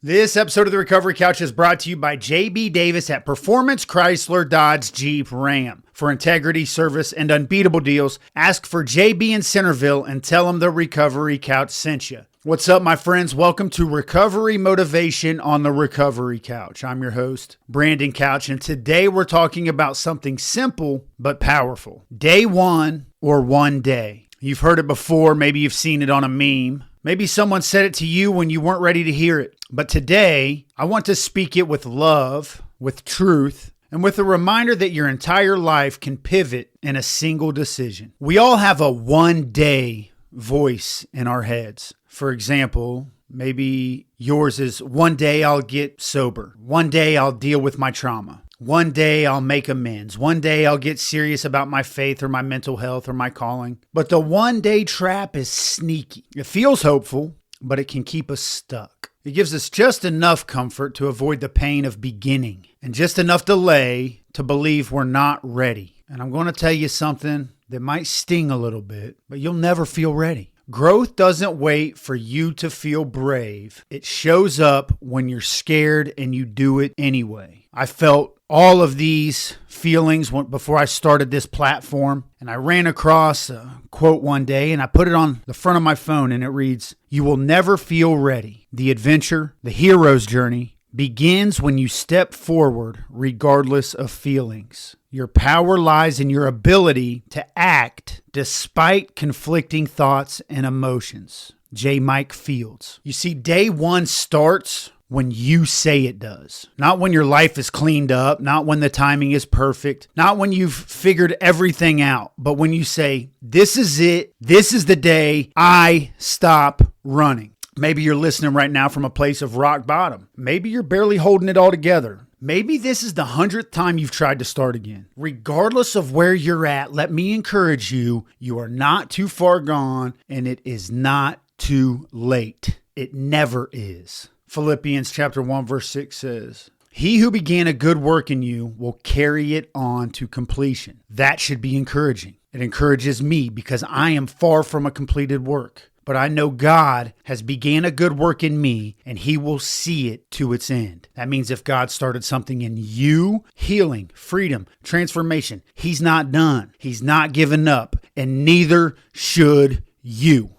This episode of the Recovery Couch is brought to you by JB Davis at Performance Chrysler Dodge Jeep Ram. For integrity, service, and unbeatable deals, ask for JB in Centerville and tell them the Recovery Couch sent you. What's up, my friends? Welcome to Recovery Motivation on the Recovery Couch. I'm your host, Brandon Couch, and today we're talking about something simple but powerful. Day one or one day. You've heard it before. Maybe you've seen it on a meme. Maybe someone said it to you when you weren't ready to hear it. But today, I want to speak it with love, with truth, and with a reminder that your entire life can pivot in a single decision. We all have a one-day voice in our heads. For example, maybe yours is, one day I'll get sober. One day I'll deal with my trauma. One day I'll make amends. One day I'll get serious about my faith or my mental health or my calling. But the one-day trap is sneaky. It feels hopeful, but it can keep us stuck. It gives us just enough comfort to avoid the pain of beginning and just enough delay to believe we're not ready. And I'm going to tell you something that might sting a little bit, but you'll never feel ready. Growth doesn't wait for you to feel brave. It shows up when you're scared and you do it anyway. I felt all of these feelings before I started this platform, and I ran across a quote one day and I put it on the front of my phone, and it reads, "You will never feel ready. The adventure, the hero's journey, begins when you step forward regardless of feelings. Your power lies in your ability to act despite conflicting thoughts and emotions." J. Mike Fields. You see, day one starts when you say it does. Not when your life is cleaned up, not when the timing is perfect, not when you've figured everything out, but when you say, this is it, this is the day I stop running. Maybe you're listening right now from a place of rock bottom. Maybe you're barely holding it all together. Maybe this is the 100th time you've tried to start again. Regardless of where you're at, let me encourage you, you are not too far gone, and it is not too late. It never is. Philippians chapter 1 verse 6 says, "He who began a good work in you will carry it on to completion." That should be encouraging. It encourages me because I am far from a completed work. But I know God has began a good work in me, and he will see it to its end. That means if God started something in you, healing, freedom, transformation, he's not done. He's not given up, and neither should you.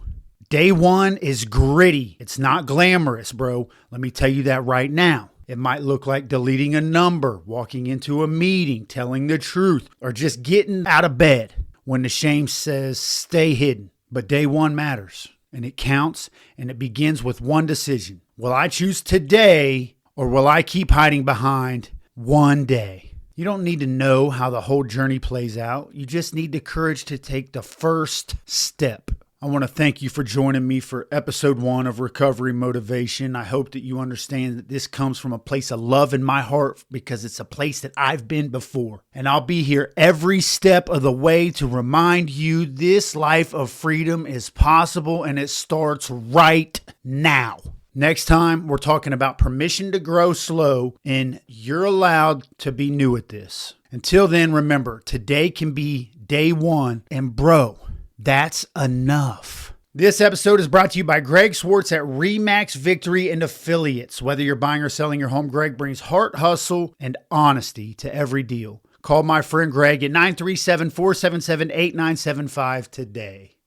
Day one is gritty. It's not glamorous, bro. Let me tell you that right now. It might look like deleting a number, walking into a meeting, telling the truth, or just getting out of bed when the shame says stay hidden. But day one matters, and it counts, and it begins with one decision. Will I choose today, or will I keep hiding behind one day? You don't need to know how the whole journey plays out. You just need the courage to take the first step. I want to thank you for joining me for episode 1 of Recovery Motivation. I hope that you understand that this comes from a place of love in my heart because it's a place that I've been before. And I'll be here every step of the way to remind you this life of freedom is possible, and it starts right now. Next time, we're talking about permission to grow slow, and you're allowed to be new at this. Until then, remember, today can be day one, and bro, that's enough. This episode is brought to you by Greg Swartz at Remax Victory and Affiliates. Whether you're buying or selling your home, Greg brings heart, hustle, and honesty to every deal. Call my friend Greg at 937-477-8975 today.